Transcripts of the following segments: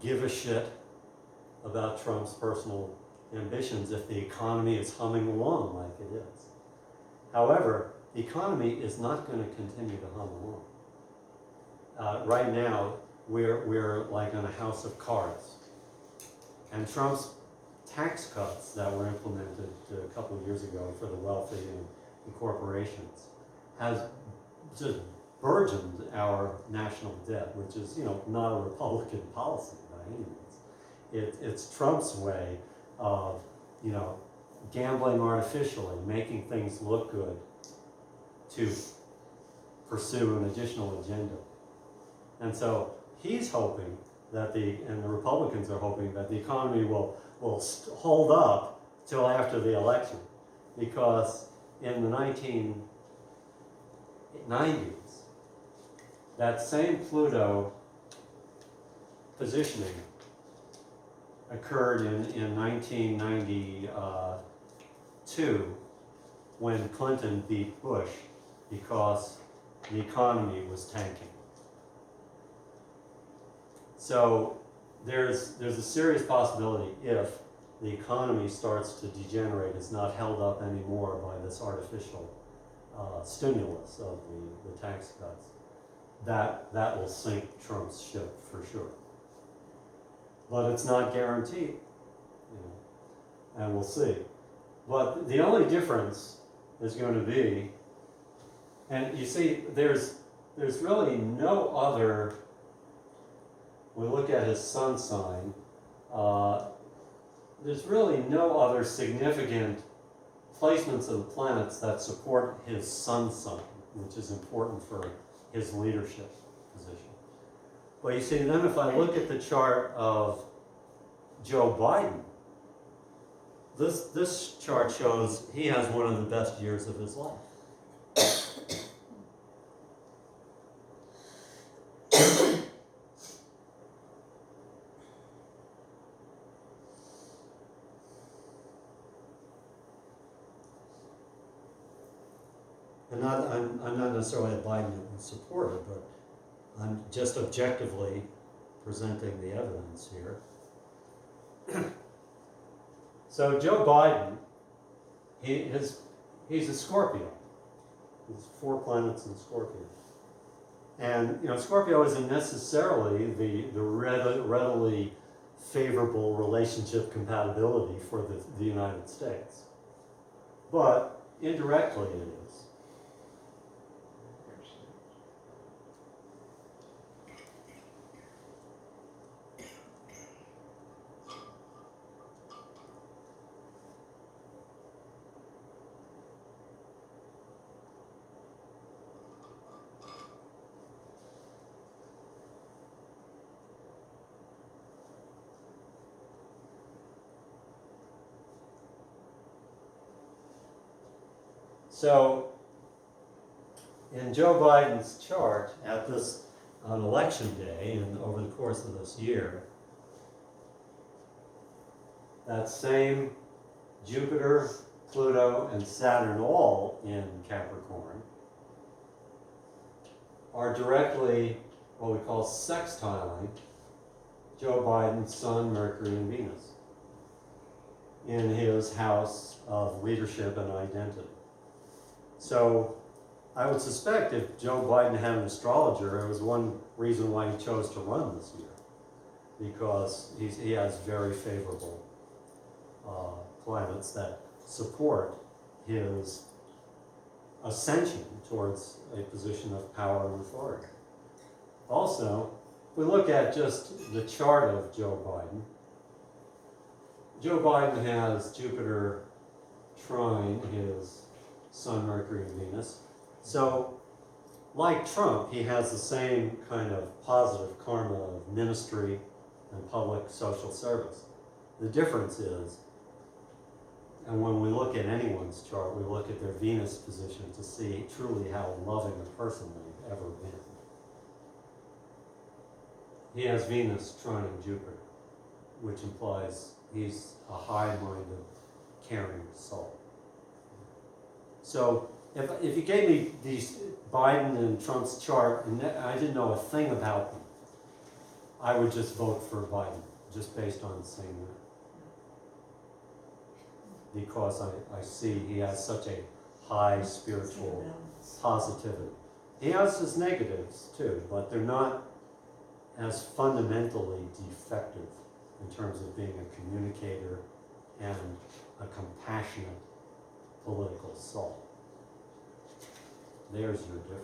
give a shit about Trump's personal ambitions if the economy is humming along like it is. However, the economy is not going to continue to hum along. Right now, we're like on a house of cards. And Trump's tax cuts that were implemented a couple of years ago for the wealthy and corporations has just burgeoned our national debt, which is, not a Republican policy by any means. It's Trump's way of, gambling artificially, making things look good to pursue an additional agenda. And so he's hoping that and the Republicans are hoping that the economy will hold up till after the election, because in the 1990s, that same Pluto positioning occurred in 1992 when Clinton beat Bush because the economy was tanking. So there's a serious possibility if the economy starts to degenerate, is not held up anymore by this artificial stimulus of the tax cuts, that will sink Trump's ship for sure. But it's not guaranteed, and we'll see. But the only difference is going to be, and you see, there's really no other. We look at his sun sign. There's really no other significant placements of the planets that support his sun sign, which is important for his leadership position. Well, you see, then if I look at the chart of Joe Biden, this chart shows he has one of the best years of his life. And I'm not necessarily a Biden supporter, but I'm just objectively presenting the evidence here. So Joe Biden, he's a Scorpio. He's 4 planets in Scorpio. And Scorpio isn't necessarily the readily favorable relationship compatibility for the United States. But indirectly it is. So, in Joe Biden's chart on election day and over the course of this year, that same Jupiter, Pluto, and Saturn all in Capricorn are directly what we call sextiling Joe Biden's Sun, Mercury, and Venus in his house of leadership and identity. So I would suspect if Joe Biden had an astrologer, it was one reason why he chose to run this year, because he has very favorable planets that support his ascension towards a position of power and authority. Also, if we look at just the chart of Joe Biden has Jupiter trine his Sun, Mercury, and Venus. So, like Trump, he has the same kind of positive karma of ministry and public social service. The difference is, and when we look at anyone's chart, we look at their Venus position to see truly how loving a person they've ever been. He has Venus trine Jupiter, which implies he's a high-minded, caring soul. So if you gave me these Biden and Trump's chart, and I didn't know a thing about them, I would just vote for Biden, just based on saying that. Because I see he has such a high spiritual positivity. He has his negatives too, but they're not as fundamentally defective in terms of being a communicator and a compassionate political soul. There's your difference.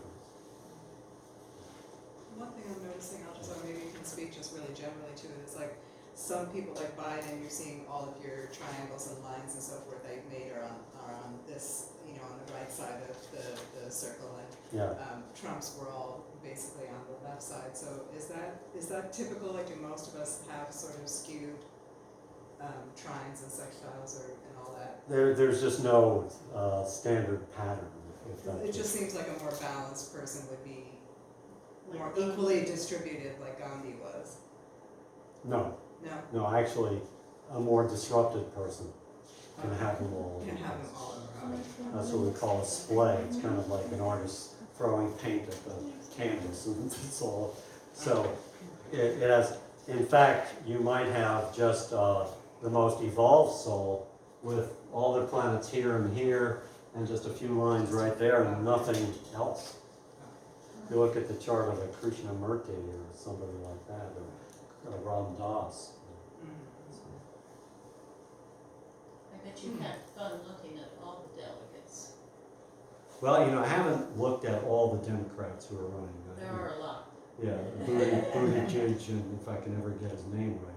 One thing I'm noticing, maybe you can speak just really generally to it, is like some people like Biden, you're seeing all of your triangles and lines and so forth that you've made are on this, on the right side of the circle, and Yeah. Trump's were all basically on the left side. So is that typical? Like, do most of us have sort of skewed trines and sextiles and all that? There's just no standard pattern. If that's It just seems like a more balanced person would be more equally distributed, like Gandhi was. No, No, actually, a more disrupted person can have them all. you can have them all around. That's what we call a splay. It's kind of like an artist throwing paint at the canvas, and it's all. So it has. In fact, you might have just the most evolved soul with all the planets here and here, and just a few lines right there, and nothing else. If you look at the chart of a Krishnamurti or somebody like that, or Ram Dass. I bet you had fun looking at all the delegates. Well, I haven't looked at all the Democrats who are running. There are a lot. Yeah, Buttigieg, and if I can ever get his name right,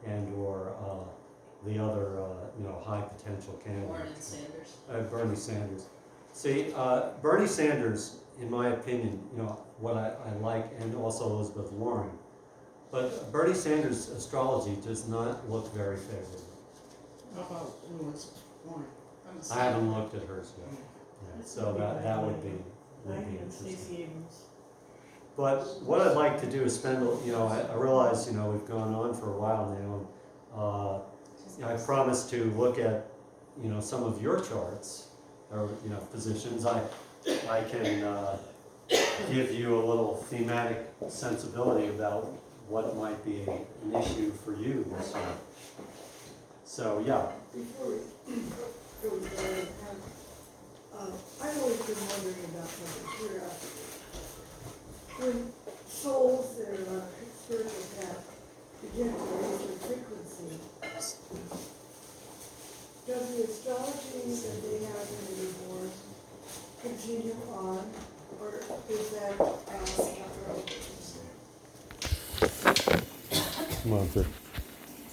and or the other, high potential candidates. Bernie Sanders. See, Bernie Sanders, in my opinion, what I like, and also Elizabeth Warren, but Bernie Sanders' astrology does not look very favorable. How about Elizabeth Warren? I haven't looked at hers yet. Yeah, so that would be interesting. But what I'd like to do is spend, I realize, we've gone on for a while now, and I promised to look at, some of your charts, or, positions. I can give you a little thematic sensibility about what might be an issue for you this year. So, yeah. Before we go there, I've always been wondering about something curiosity. When souls that are on a spiritual path begin to raise their frequency, does the astrology that they have when they were born continue on, or is that after all? Come on, sir.